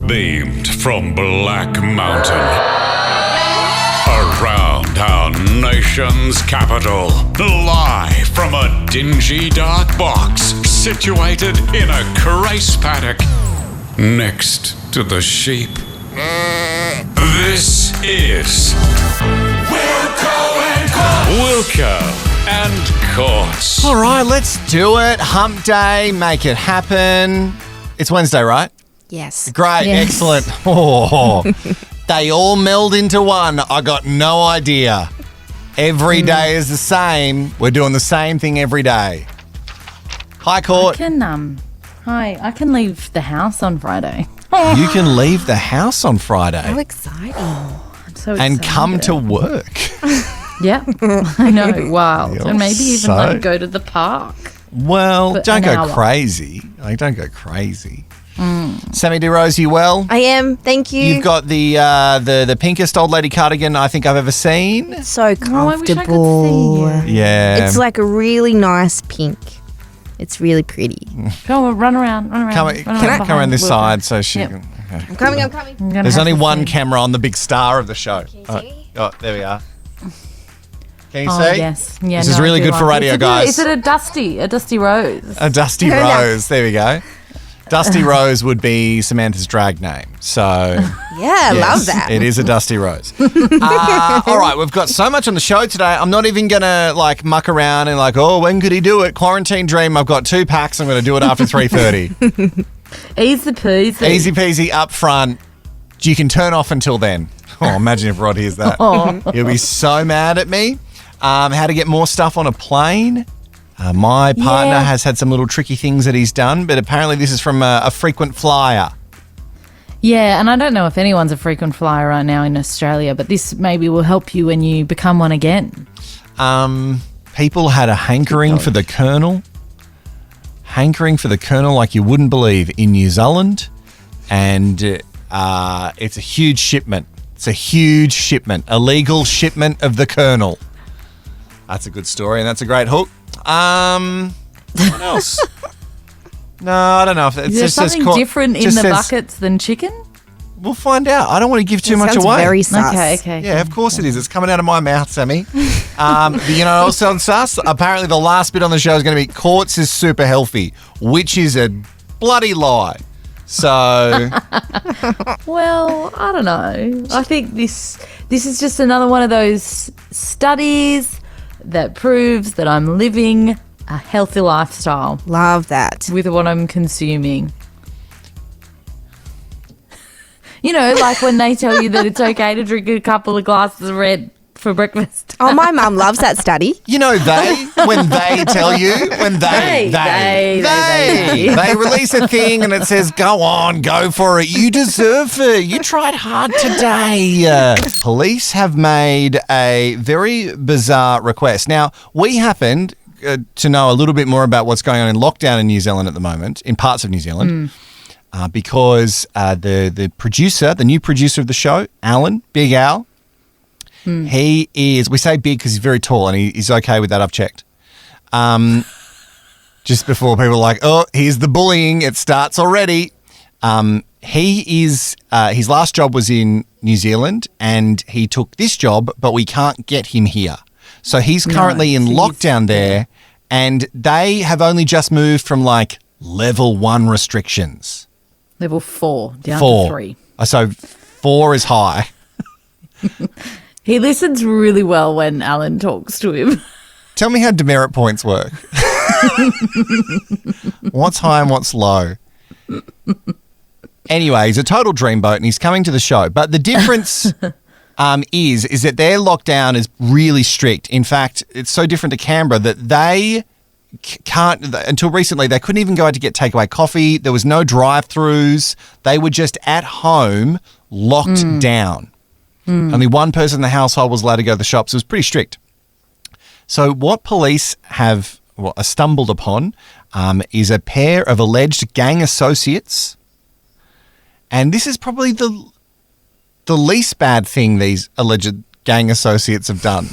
Beamed from Black Mountain, around our nation's capital, live from a dingy dark box situated in a grace paddock next to the sheep. This is Wilco and Courts. All right, let's do it. Hump day, make it happen. It's Wednesday, right? Yes. Great, Yes. excellent. Oh, they all meld into one. I got no idea. Every day is the same. We're doing the same thing every day. Hi, Court. I can leave the house on Friday. You can leave the house on Friday How exciting. I'm so and excited. come to work. Yeah, I know. Wild. You're And maybe even so- like go to the park. Well, For don't an go hour. crazy. Like, don't go crazy. Sammy DeRose, you well? I am. Thank you. You've got the pinkest old lady cardigan I think I've ever seen. so Oh, I wish I could comfortable. see you. Yeah. It's like a really nice pink. It's really pretty. Come on, run around. Come behind around this Wilco. side so she Yep. can. I'm coming. I'm gonna There's have only to one see. camera on the big star of the show. see? Oh, there we are. Can you Oh, see? yes. Yeah, This is no, I really do good for like it. radio, Is it guys. Is it a dusty rose? A Dusty No. Rose. There we go. Dusty Rose would be Samantha's drag name. So, Yeah, I yes, love that. It is a Dusty Rose. All right, we've got so much on the show today. I'm not even going to like muck around and like, oh, when could he do it? Quarantine dream. I've got 2 packs. I'm going to do it after 3:30. Easy peasy. Easy peasy up front. You can turn off until then. Oh, imagine if Rod hears that. Oh. He'll be so mad at me. How to get more stuff on a plane. My partner Yeah. has had some little tricky things that he's done, but apparently this is from a frequent flyer. Yeah, and I don't know if anyone's a frequent flyer right now in Australia, but this maybe will help you when you become one again. People had a hankering for the Colonel. Hankering for the Colonel like you wouldn't believe in New Zealand. And it's a huge shipment. It's a huge shipment. A legal shipment of the Colonel. That's a good story and that's a great hook. What else? No, I don't know if it's Is there just says something different in the buckets than chicken? We'll find out. I don't want to give too It much sounds away. very sus. Okay. Yeah, of course it is. It's coming out of my mouth, Sammy. But you know what else sounds sus? Apparently the last bit on the show is going to be Courts is super healthy, which is a bloody lie. So, Well, I don't know. I think this is just another one of those studies that proves that I'm living a healthy lifestyle Love that. with what I'm consuming. You know, like when they tell you that it's okay to drink a couple of glasses of red for breakfast. Oh, my mum loves that study. you know, when they tell you, when they release a thing and it says, go on, go for it. You deserve it. You tried hard today. Police have made a very bizarre request. Now, we happened to know a little bit more about what's going on in lockdown in New Zealand at the moment, in parts of New Zealand. Because the producer, the new producer of the show, Alan, Big Al, he is, we say big because he's very tall and he's okay with that, I've checked. Just before people are like, oh, here's the bullying, it starts already. He is, his last job was in New Zealand and he took this job, but we can't get him here. So he's currently in lockdown there and they have only just moved from like level 1 restrictions. Level 4, down 4. to 3. So 4 is high. He listens really well when Alan talks to him. Tell me how demerit points work. What's high and what's low? Anyway, he's a total dreamboat and he's coming to the show. But the difference is that their lockdown is really strict. In fact, it's so different to Canberra that they can't, until recently, they couldn't even go out to get takeaway coffee. There was no drive-throughs. They were just at home, locked down. Only one person in the household was allowed to go to the shops. It was pretty strict. So what police have stumbled upon is a pair of alleged gang associates. And this is probably the least bad thing these alleged gang associates have done.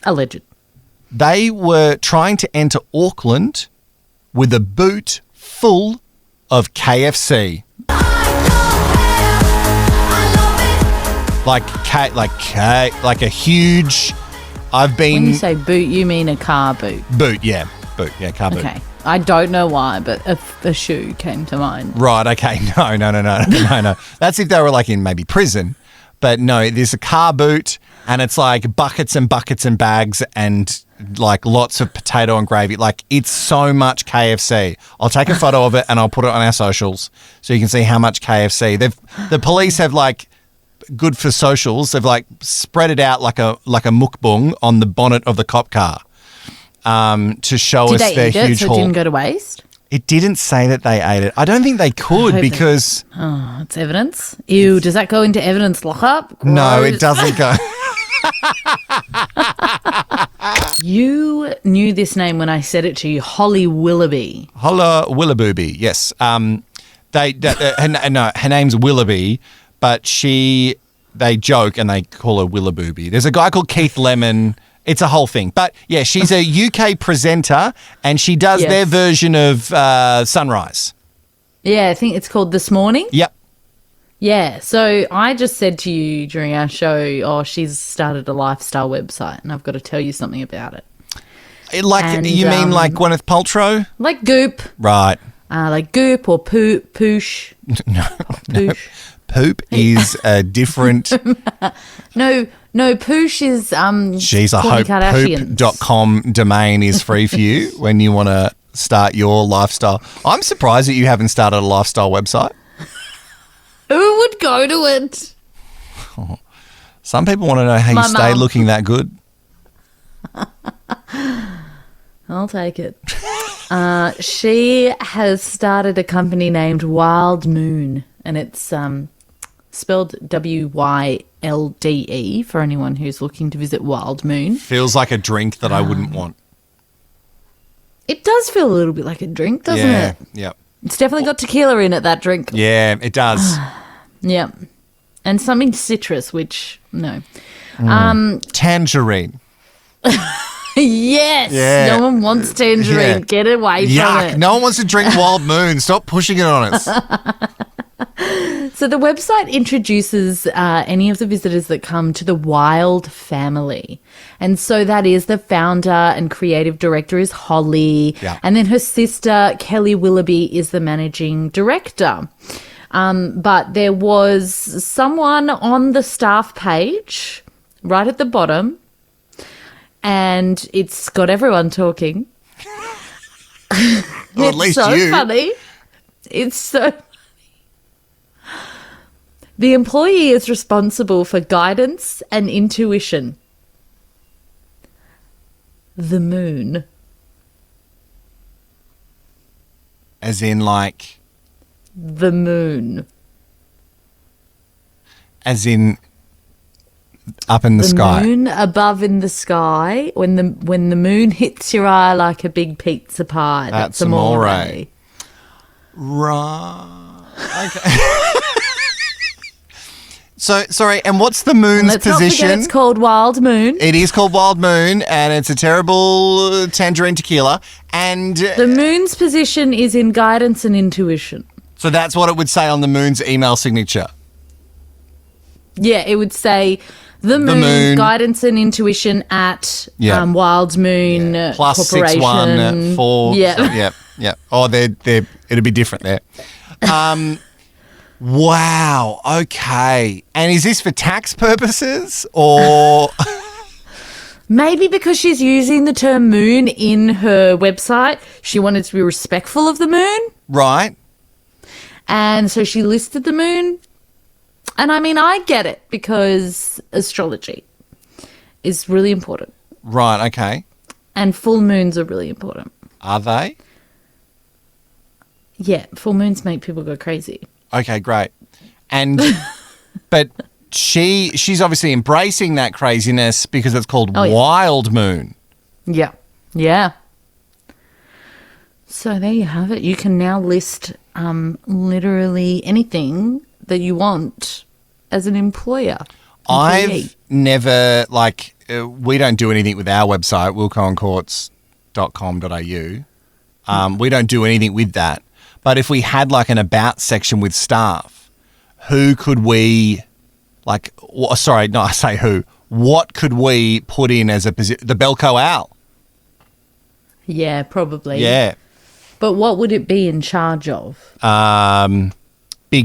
Alleged. They were trying to enter Auckland with a boot full of KFC. like a huge. I've been When you say boot, you mean a car boot. boot, yeah, car boot. Okay. I don't know why, but a shoe came to mind. Right. Okay. No. That's if they were like in maybe prison, but no, there's a car boot, and it's like buckets and buckets and bags and like lots of potato and gravy. Like it's so much KFC. I'll take a photo of it and I'll put it on our socials so you can see how much KFC. The police have like good for socials. They've like spread it out like a mukbang on the bonnet of the cop car to show Did us they their eat it huge so haul. it didn't go to waste? It didn't say that they ate it. I don't think they could because Oh, it's evidence. Ew, does that go into evidence lockup? no, Gross. it doesn't go. You knew this name when I said it to you, Holly Willoughby. Holla Willabooby, yes. Her name's Willoughby, but they joke and they call her Willabooby. There's a guy called Keith Lemon. It's a whole thing. But yeah, she's a UK presenter and she does Yes. their version of Sunrise. Yeah, I think it's called This Morning. Yep. Yeah, so I just said to you during our show, she's started a lifestyle website and I've got to tell you something about it. And, You mean like Gwyneth Paltrow? Like Goop, Right. like Goop or Poosh. Poosh. Poop is a different... No, Poosh is Jeez, I Kourtney hope Kardashian's. poop.com domain is free for you when you want to start your lifestyle. I'm surprised that you haven't started a lifestyle website. Who would go to it? Some people want to know how you My stay mum. looking that good. I'll take it. She has started a company named Wild Moon, and it's spelled WYLDE for anyone who's looking to visit Wild Moon. Feels like a drink that I wouldn't want. It does feel a little bit like a drink, doesn't it? Yep. It's definitely got tequila in it, that drink. Yeah, it does. Yeah. And something citrus, which, no. Tangerine. Yes! Yeah. No one wants tangerine. Yeah. Get away from Yuck. it. No one wants to drink Wild Moon. Stop pushing it on us. So the website introduces any of the visitors that come to the Wild family. And so that is the founder and creative director is Holly. Yeah. And then her sister, Kelly Willoughby, is the managing director. But there was someone on the staff page right at the bottom, and it's got everyone talking. Well, at least so you. funny. It's so funny. The employee is responsible for guidance and intuition. The moon. As in like, The moon. as in up in the The sky. moon above in the sky. When the moon hits your eye like a big pizza pie. That's amore. Right. Okay. So, sorry, and what's the moon's Let's not position? forget it's called Wild Moon. It is called Wild Moon, and it's a terrible tangerine tequila. And The moon's position is in guidance and intuition. so that's what it would say on the moon's email signature. Yeah, it would say the moon, guidance and intuition at Yeah. Wild Moon Plus Corporation. 614. Yeah. Yeah. Oh, it'd be different there. Wow. Okay. And is this for tax purposes or? Maybe because she's using the term moon in her website, she wanted to be respectful of the moon. Right. And so she listed the moon. And I mean, I get it because astrology is really important. Right. Okay. And full moons are really important. Are they? Yeah, full moons make people go crazy. Okay, great. And but she's obviously embracing that craziness because it's called yeah. Wild Moon. Yeah. Yeah. So there you have it. You can now list literally anything that you want as an employer. I've never, we don't do anything with our website, wilcoandcourts.com.au. We don't do anything with that. But if we had like an about section with staff, who could we I say who. What could we put in as a position? The Belko Owl. Yeah, probably. Yeah. But what would it be in charge of? Big.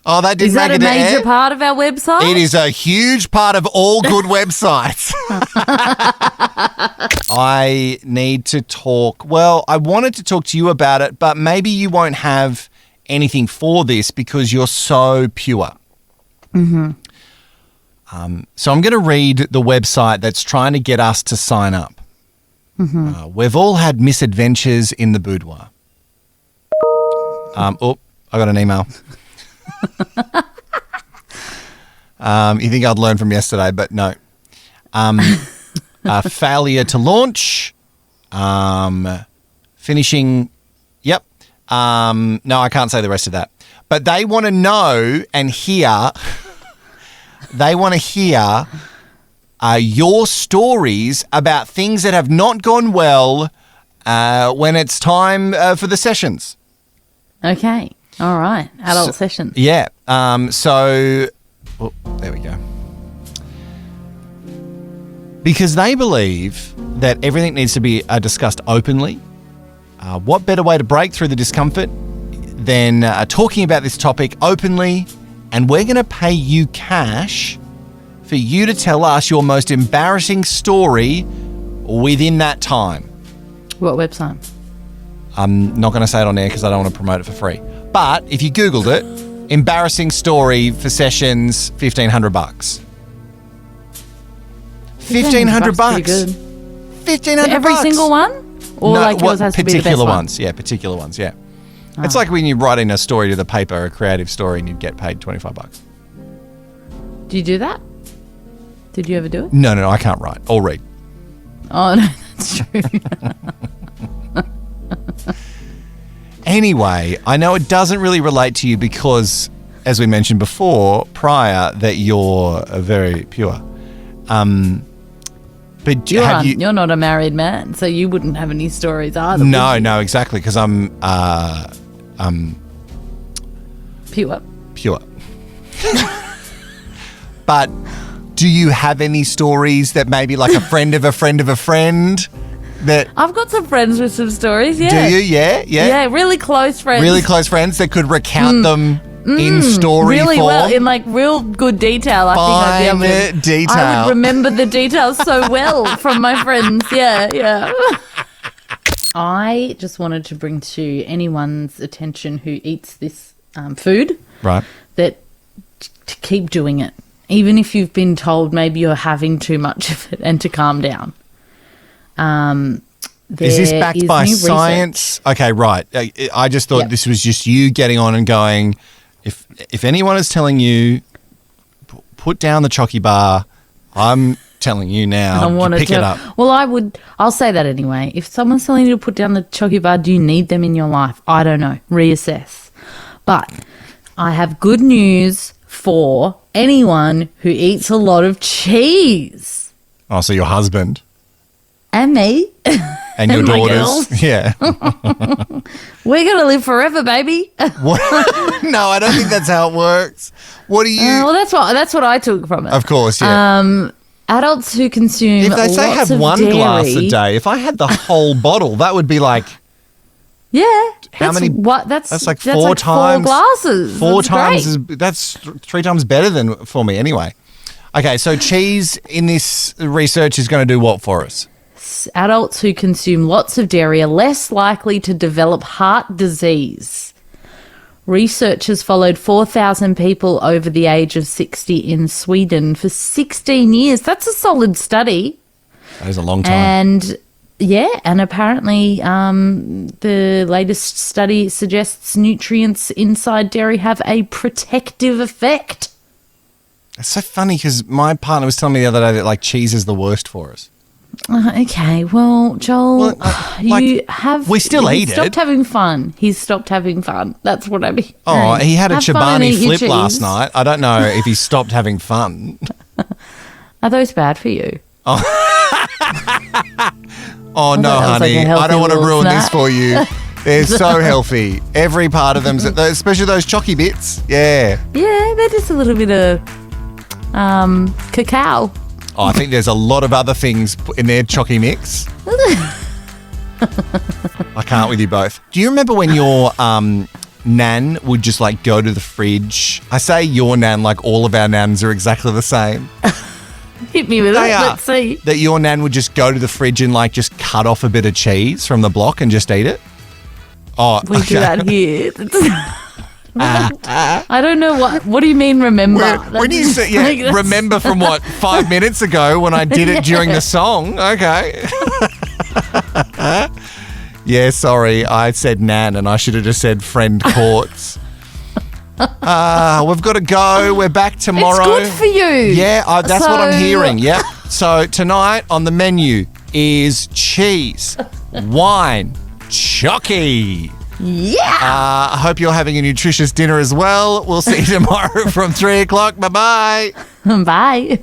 Oh, that didn't Is that make a it to major air. part of our website? It is a huge part of all good websites. I need to talk. Well, I wanted to talk to you about it, but maybe you won't have anything for this because you're so pure. Mm-hmm. So I'm going to read the website that's trying to get us to sign up. Mm-hmm. We've all had misadventures in the boudoir. I got an email. You think I'd learn from yesterday, but no. Failure to launch. Finishing. Yep. No, I can't say the rest of that. But they want to know and hear. They want to hear your stories about things that have not gone well when it's time for the sessions. Okay. All right. Adult sessions. Yeah. There we go. Because they believe that everything needs to be discussed openly. What better way to break through the discomfort than talking about this topic openly? And we're going to pay you cash for you to tell us your most embarrassing story within that time. What website? I'm not going to say it on air because I don't want to promote it for free. But if you Googled it, embarrassing story for sessions, $1,500. $1,500 Pretty good. $1,500 For every single one? Or no, like yours has to be the best particular one? ones. Yeah, particular ones. Yeah. It's like when you're writing a story to the paper, a creative story, and you'd get paid $25. Do you do that? Did you ever do it? No, I can't write or read. Oh, no, that's true. Anyway, I know it doesn't really relate to you because, as we mentioned before, prior, that you're very pure. But You're not a married man, so you wouldn't have any stories either. No, exactly, because I'm Pure. But do you have any stories that maybe like a friend of a friend of a friend that... I've got some friends with some stories, yeah. Do you? Yeah? Yeah, really close friends. Really close friends that could recount them in story really form? well, in like real good detail. I think I'd be able to. Detail. I would remember the details so well from my friends. Yeah. I just wanted to bring to anyone's attention who eats this food, Right. that to keep doing it, even if you've been told maybe you're having too much of it, and to calm down. Is this backed by new science? Okay, right. I just thought this was just you getting on and going, if anyone is telling you, put down the chocky bar, I'm telling you now, pick it up. Well, I'll say that anyway. If someone's telling you to put down the chocky bar, do you need them in your life? I don't know. Reassess. But I have good news for anyone who eats a lot of cheese. Oh, so your husband. And me. And your my daughters. girls. Yeah. We're going to live forever, baby. What? No, I don't think that's how it works. What do you... Well, that's what I took from it. Of course, yeah. Adults who consume If they say lots have of one dairy, glass a day, if I had the whole bottle, that would be like... Yeah. How many? That's like four like times. 4 glasses. Four That's times. great. That's 3 times better than for me anyway. Okay, so cheese in this research is going to do what for us? Adults who consume lots of dairy are less likely to develop heart disease. Researchers followed 4,000 people over the age of 60 in Sweden for 16 years. That's a solid study. That is a long time. And apparently the latest study suggests nutrients inside dairy have a protective effect. It's so funny because my partner was telling me the other day that like cheese is the worst for us. Okay, well, Joel, we still eat it. He's stopped having fun. He's stopped having fun. That's what I mean. Oh, he had a Have fun and Chobani eat your flip last cheese. night. I don't know if he stopped having fun. Are those bad for you? Oh no, that was like honey. a healthy I don't want to little ruin snack. this for you. They're so healthy. Every part of them, especially those chalky bits. Yeah. Yeah, they're just a little bit of cacao. Oh, I think there's a lot of other things in their chalky mix. I can't with you both. Do you remember when your nan would just like go to the fridge? I say your nan like all of our nans are exactly the same. Hit me with it. Let's see. That your nan would just go to the fridge and like just cut off a bit of cheese from the block and just eat it? Oh, We do that here. I don't know what do you mean remember? When you say, remember from what, 5 minutes ago when I did it during the song? Okay. Yeah, sorry, I said nan and I should have just said friend courts. We've got to go. We're back tomorrow. It's good for you. Yeah, that's what I'm hearing. Yep. So tonight on the menu is cheese, wine, chalky. Yeah. I hope you're having a nutritious dinner as well. We'll see you tomorrow from 3 o'clock. Bye-bye. Bye.